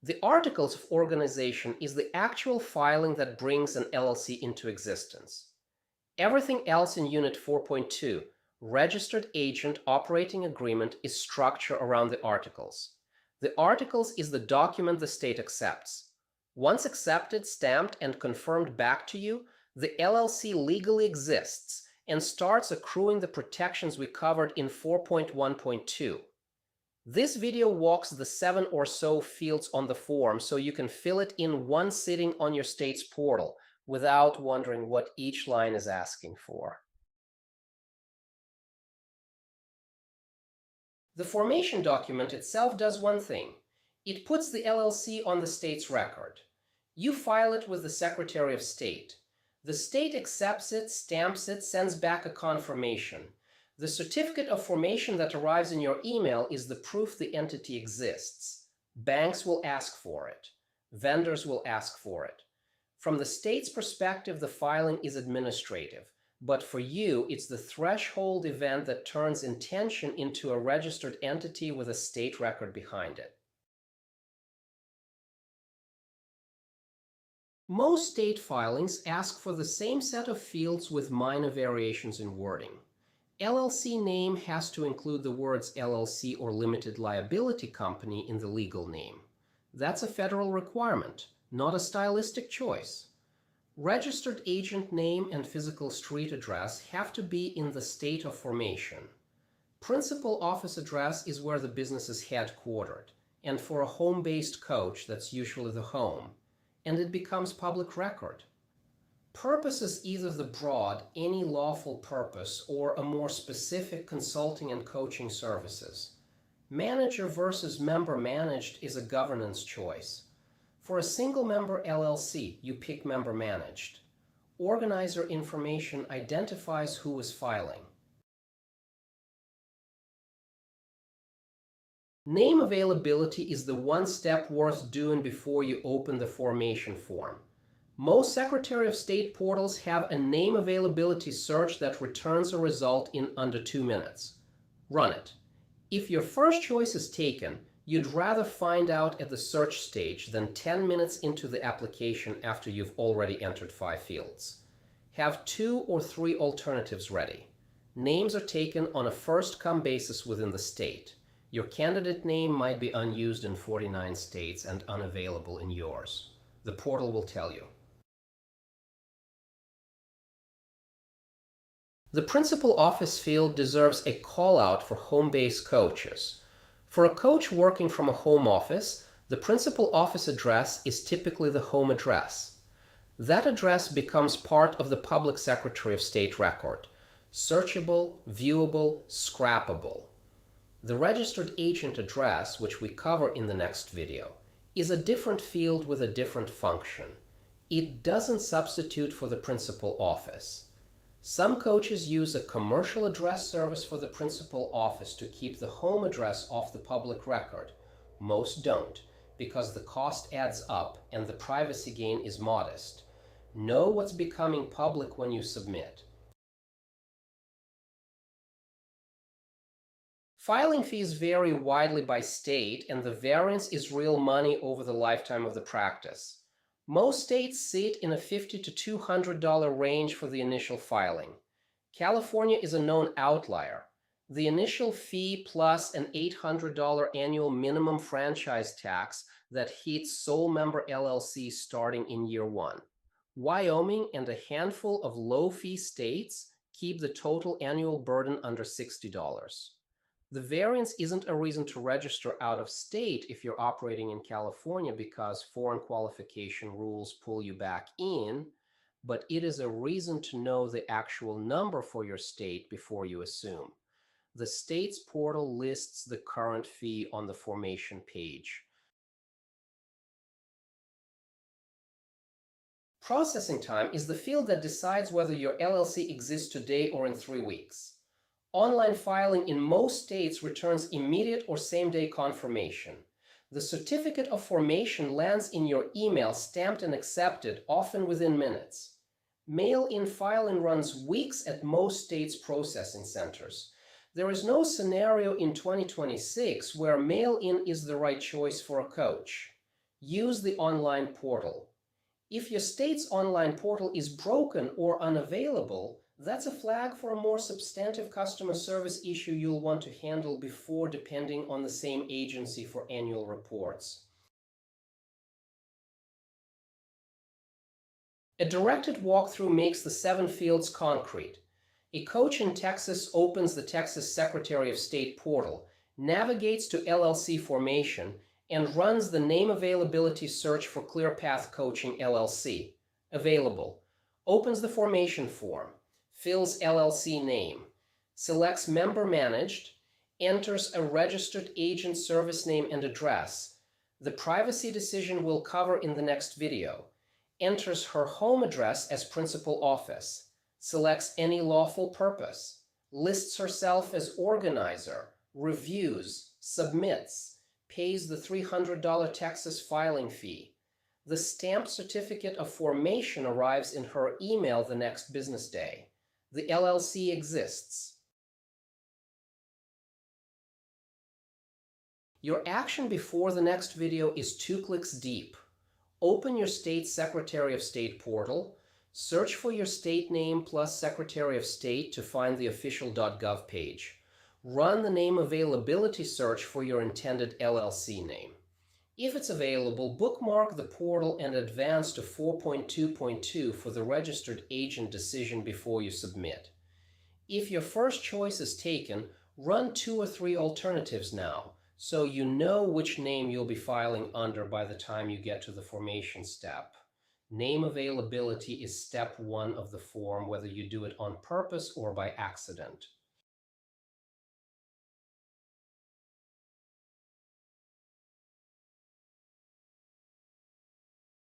The articles of organization is the actual filing that brings an LLC into existence. Everything else in Unit 4.2, Registered Agent Operating Agreement, is structured around the articles. The articles is the document the state accepts. Once accepted, stamped, and confirmed back to you, the LLC legally exists and starts accruing the protections we covered in 4.1.2. This video walks the 7 or so fields on the form so you can fill it in one sitting on your state's portal without wondering what each line is asking for. The formation document itself does one thing. It puts the LLC on the state's record. You file it with the Secretary of State. The state accepts it, stamps it, sends back a confirmation. The certificate of formation that arrives in your email is the proof the entity exists. Banks will ask for it. Vendors will ask for it. From the state's perspective, the filing is administrative, but for you, it's the threshold event that turns intention into a registered entity with a state record behind it. Most state filings ask for the same set of fields with minor variations in wording. LLC name has to include the words LLC or limited liability company in the legal name. That's a federal requirement, not a stylistic choice. Registered agent name and physical street address have to be in the state of formation. Principal office address is where the business is headquartered, and for a home-based coach, that's usually the home, and it becomes public record. Purpose is either the broad, any lawful purpose, or a more specific consulting and coaching services. Manager versus member managed is a governance choice. For a single member LLC, you pick member managed. Organizer information identifies who is filing. Name availability is the one step worth doing before you open the formation form. Most Secretary of State portals have a name availability search that returns a result in under 2 minutes. Run it. If your first choice is taken, you'd rather find out at the search stage than 10 minutes into the application after you've already entered 5 fields. Have 2 or 3 alternatives ready. Names are taken on a first-come basis within the state. Your candidate name might be unused in 49 states and unavailable in yours. The portal will tell you. The principal office field deserves a call-out for home-based coaches. For a coach working from a home office, the principal office address is typically the home address. That address becomes part of the public Secretary of State record, searchable, viewable, scrappable. The registered agent address, which we cover in the next video, is a different field with a different function. It doesn't substitute for the principal office. Some coaches use a commercial address service for the principal office to keep the home address off the public record. Most don't, because the cost adds up and the privacy gain is modest. Know what's becoming public when you submit. Filing fees vary widely by state, and the variance is real money over the lifetime of the practice. Most states sit in a $50 to $200 range for the initial filing. California is a known outlier. The initial fee plus an $800 annual minimum franchise tax that hits sole member LLC starting in year 1. Wyoming and a handful of low-fee states keep the total annual burden under $60. The variance isn't a reason to register out of state if you're operating in California because foreign qualification rules pull you back in, but it is a reason to know the actual number for your state before you assume. The state's portal lists the current fee on the formation page. Processing time is the field that decides whether your LLC exists today or in 3 weeks. Online filing in most states returns immediate or same-day confirmation. The certificate of formation lands in your email stamped and accepted, often within minutes. Mail-in filing runs weeks at most states' processing centers. There is no scenario in 2026 where mail-in is the right choice for a coach. Use the online portal. If your state's online portal is broken or unavailable, that's a flag for a more substantive customer service issue you'll want to handle before depending on the same agency for annual reports. A directed walkthrough makes the 7 fields concrete. A coach in Texas opens the Texas Secretary of State portal, navigates to LLC formation, and runs the name availability search for ClearPath Coaching LLC. Available. Opens the formation form, fills LLC name, selects member managed, enters a registered agent service name and address. The privacy decision we'll cover in the next video. Enters her home address as principal office, selects any lawful purpose, lists herself as organizer, reviews, submits, pays the $300 Texas filing fee. The stamped certificate of formation arrives in her email the next business day. The LLC exists. Your action before the next video is 2 clicks deep. Open your state Secretary of State portal, search for your state name plus Secretary of State to find the official.gov page. Run the name availability search for your intended LLC name. If it's available, bookmark the portal and advance to 4.2.2 for the registered agent decision before you submit. If your first choice is taken, run 2 or 3 alternatives now, so you know which name you'll be filing under by the time you get to the formation step. Name availability is step 1 of the form, whether you do it on purpose or by accident.